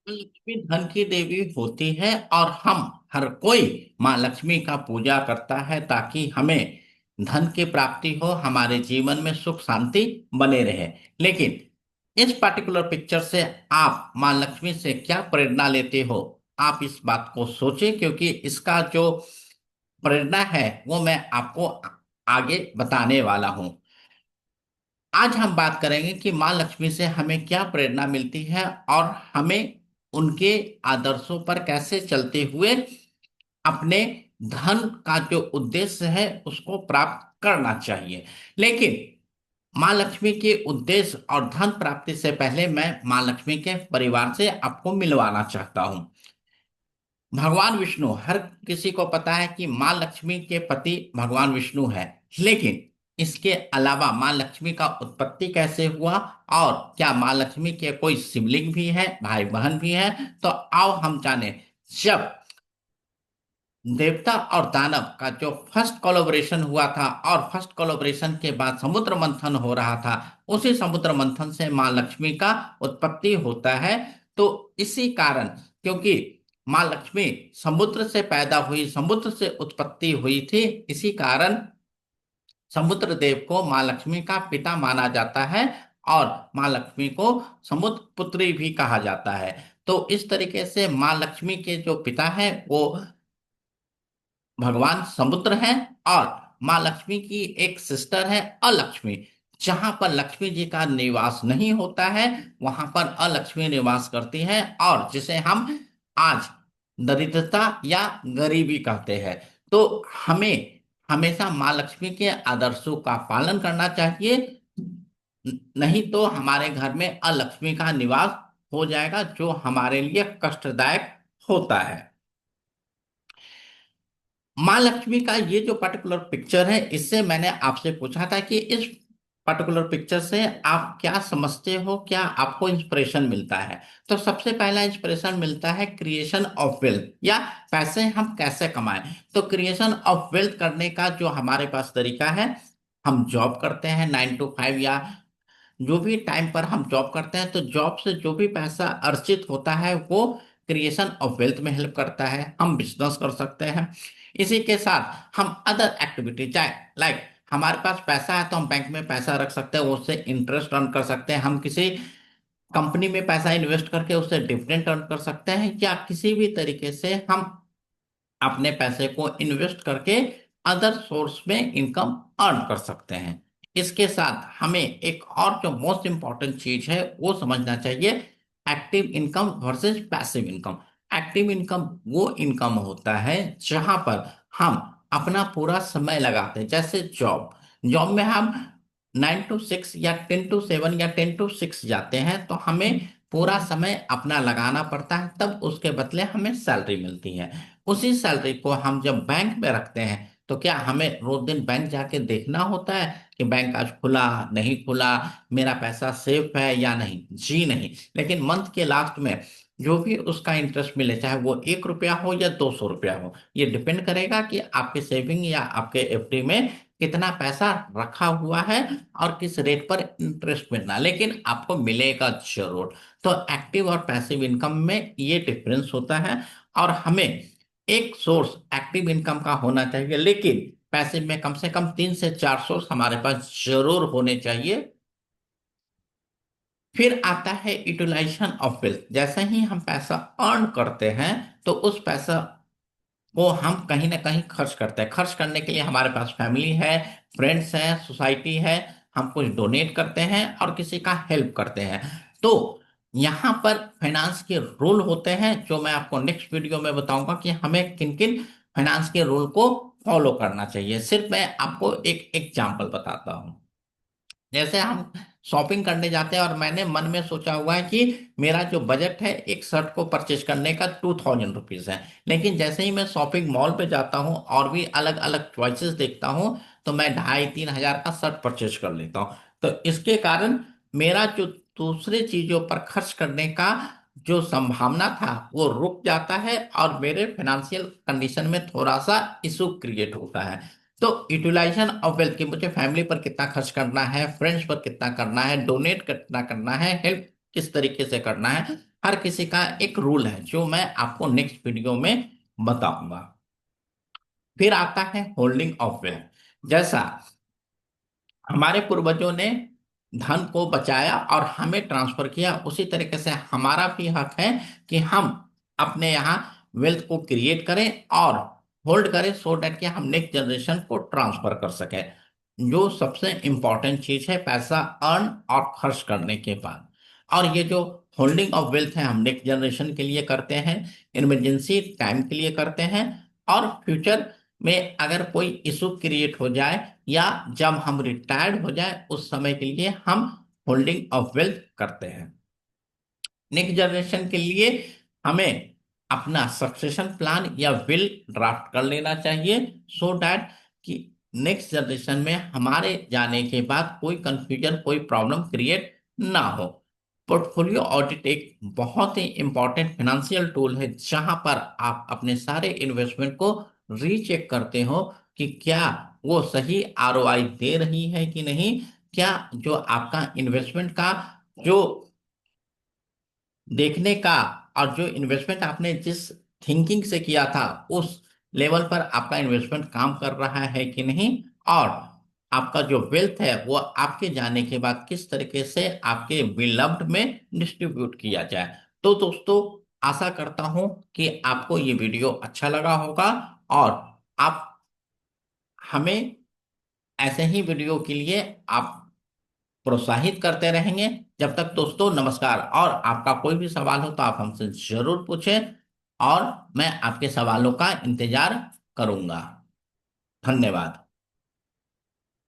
लक्ष्मी धन की देवी होती है और हम हर कोई माँ लक्ष्मी का पूजा करता है ताकि हमें धन की प्राप्ति हो, हमारे जीवन में सुख शांति बने रहे। लेकिन इस पर्टिकुलर पिक्चर से आप माँ लक्ष्मी से क्या प्रेरणा लेते हो, आप इस बात को सोचें, क्योंकि इसका जो प्रेरणा है वो मैं आपको आगे बताने वाला हूं। आज हम बात करेंगे कि माँ लक्ष्मी से हमें क्या प्रेरणा मिलती है और हमें उनके आदर्शों पर कैसे चलते हुए अपने धन का जो उद्देश्य है उसको प्राप्त करना चाहिए। लेकिन माँ लक्ष्मी के उद्देश्य और धन प्राप्ति से पहले मैं माँ लक्ष्मी के परिवार से आपको मिलवाना चाहता हूँ। भगवान विष्णु, हर किसी को पता है कि माँ लक्ष्मी के पति भगवान विष्णु है। लेकिन इसके अलावा माँ लक्ष्मी का उत्पत्ति कैसे हुआ और क्या माँ लक्ष्मी के कोई सिबलिंग भी है, भाई बहन भी है, तो आओ हम जाने। जब देवता और दानव का जो फर्स्ट कोलैबोरेशन हुआ था और फर्स्ट कोलैबोरेशन के बाद समुद्र मंथन हो रहा था, उसी समुद्र मंथन से माँ लक्ष्मी का उत्पत्ति होता है। तो इसी कारण, क्योंकि माँ लक्ष्मी समुद्र से पैदा हुई, समुद्र से उत्पत्ति हुई थी, इसी कारण समुद्र देव को माँ लक्ष्मी का पिता माना जाता है और माँ लक्ष्मी को समुद्र पुत्री भी कहा जाता है। तो इस तरीके से माँ लक्ष्मी के जो पिता है वो भगवान समुद्र हैं और माँ लक्ष्मी की एक सिस्टर है अलक्ष्मी। जहां पर लक्ष्मी जी का निवास नहीं होता है वहां पर अलक्ष्मी निवास करती है और जिसे हम आज दरिद्रता या गरीबी कहते हैं। तो हमें हमेशा माँ लक्ष्मी के आदर्शों का पालन करना चाहिए, नहीं तो हमारे घर में अलक्ष्मी का निवास हो जाएगा जो हमारे लिए कष्टदायक होता है। माँ लक्ष्मी का ये जो पर्टिकुलर पिक्चर है, इससे मैंने आपसे पूछा था कि इस पर्टिकुलर पिक्चर से आप क्या समझते हो, क्या आपको इंस्पिरेशन मिलता है। तो सबसे पहला इंस्पिरेशन मिलता है क्रिएशन ऑफ वेल्थ, या पैसे हम कैसे कमाएं। तो क्रिएशन ऑफ वेल्थ करने का जो हमारे पास तरीका है, हम जॉब करते हैं 9 to 5, या जो भी टाइम पर हम जॉब करते हैं, तो जॉब से जो भी पैसा अर्जित होता है वो क्रिएशन ऑफ वेल्थ में हेल्प करता है। हम बिजनेस कर सकते हैं, इसी के साथ हम अदर एक्टिविटी, चाहे लाइक हमारे पास पैसा है तो हम बैंक में पैसा रख सकते हैं, उससे इंटरेस्ट अर्न कर सकते हैं। हम किसी कंपनी में पैसा इन्वेस्ट करके उससे डिविडेंड अर्न कर सकते हैं, या किसी भी तरीके से हम अपने पैसे को इन्वेस्ट करके अदर सोर्स में इनकम अर्न कर सकते हैं। इसके साथ हमें एक और जो मोस्ट इंपॉर्टेंट चीज है वो समझना चाहिए, active income versus passive income. Active income वो इनकम होता है जहां पर हम अपना पूरा समय लगाते हैं, जैसे जॉब। जॉब में हम 9 to 6 या 10 to 7 या 10 to 6 जाते हैं, तो हमें पूरा समय अपना लगाना पड़ता है, तब उसके बदले हमें सैलरी मिलती है। उसी सैलरी को हम जब बैंक में रखते हैं, तो क्या हमें रोज दिन बैंक जाके देखना होता है कि बैंक आज खुला नहीं खुला, मेरा पैसा सेफ है या नहीं? जी नहीं। लेकिन मंथ के लास्ट में जो भी उसका इंटरेस्ट मिले, चाहे वो 1 रुपया हो या 200 रुपया हो, ये डिपेंड करेगा कि आपके सेविंग या आपके एफडी में कितना पैसा रखा हुआ है और किस रेट पर इंटरेस्ट मिलना, लेकिन आपको मिलेगा जरूर। तो एक्टिव और पैसिव इनकम में ये डिफरेंस होता है। और हमें एक सोर्स एक्टिव इनकम का होना चाहिए, लेकिन पैसिव में कम से कम 3 से 4 सोर्स हमारे पास जरूर होने चाहिए। फिर आता है यूटिलाइजेशन ऑफ वेल्थ। जैसे ही हम पैसा अर्न करते हैं, तो उस पैसा को हम कहीं ना कहीं खर्च करते हैं। खर्च करने के लिए हमारे पास फैमिली है, फ्रेंड्स हैं, सोसाइटी है, हम कुछ डोनेट करते हैं और किसी का हेल्प करते हैं। तो यहाँ पर फाइनेंस के रूल होते हैं जो मैं आपको नेक्स्ट वीडियो में बताऊंगा कि हमें किन किन फाइनेंस के रूल को फॉलो करना चाहिए। सिर्फ मैं आपको एक एग्जांपल बताता हूँ। जैसे हम शॉपिंग करने जाते हैं और मैंने मन में सोचा हुआ है कि मेरा जो बजट है एक शर्ट को परचेज करने का 2000 रुपीज है, लेकिन जैसे ही मैं शॉपिंग मॉल पे जाता हूँ और भी अलग अलग चॉइसेस देखता हूँ, तो मैं 2500-3000 का शर्ट परचेज कर लेता हूँ। तो इसके कारण मेरा जो दूसरे चीजों पर खर्च करने का जो संभावना था वो रुक जाता है और मेरे फाइनेंशियल कंडीशन में थोड़ा सा इशू क्रिएट होता है। तो यूटिलाइजेशन ऑफ वेल्थ की मुझे फैमिली पर कितना खर्च करना है, फ्रेंड्स पर कितना करना है, डोनेट कितना करना है, हेल्प किस तरीके से करना है, हर किसी का एक रूल है जो मैं आपको नेक्स्ट वीडियो में बताऊंगा। फिर आता है होल्डिंग ऑफ वेल्थ। जैसा हमारे पूर्वजों ने धन को बचाया और हमें ट्रांसफर किया, उसी तरीके से हमारा भी हक है कि हम अपने यहाँ वेल्थ को क्रिएट करें और होल्ड करें, सो डैट कि हम नेक्स्ट जनरेशन को ट्रांसफर कर सकें। जो सबसे इंपॉर्टेंट चीज है पैसा अर्न और खर्च करने के बाद। और ये जो होल्डिंग ऑफ वेल्थ है हम नेक्स्ट जनरेशन के लिए करते हैं, इमरजेंसी टाइम के लिए करते हैं, और फ्यूचर में अगर कोई इशू क्रिएट हो जाए या जब हम रिटायर्ड हो जाए उस समय के लिए हम होल्डिंग ऑफ वेल्थ करते हैं। नेक्स्ट जनरेशन के लिए हमें अपना सक्सेशन प्लान या विल ड्राफ्ट कर लेना चाहिए, सो दैट कि नेक्स्ट जनरेशन में हमारे जाने के बाद कोई कंफ्यूजन कोई प्रॉब्लम क्रिएट ना हो। पोर्टफोलियो ऑडिट एक बहुत ही इंपॉर्टेंट फाइनेंशियल टूल है जहां पर आप अपने सारे इन्वेस्टमेंट को रीचेक करते हो कि क्या वो सही आरओआई दे रही है कि नहीं, क्या जो आपका इन्वेस्टमेंट का जो देखने का और जो इन्वेस्टमेंट आपने जिस थिंकिंग से किया था उस लेवल पर आपका इन्वेस्टमेंट काम कर रहा है कि नहीं, और आपका जो वेल्थ है वो आपके जाने के बाद किस तरीके से आपके बिलव्ड में डिस्ट्रीब्यूट किया जाए। तो दोस्तों, आशा करता हूं कि आपको ये वीडियो अच्छा लगा होगा और आप हमें ऐसे ही वीडियो के लिए आप प्रोत्साहित करते रहेंगे। जब तक दोस्तों, नमस्कार। और आपका कोई भी सवाल हो तो आप हमसे जरूर पूछें और मैं आपके सवालों का इंतजार करूंगा। धन्यवाद।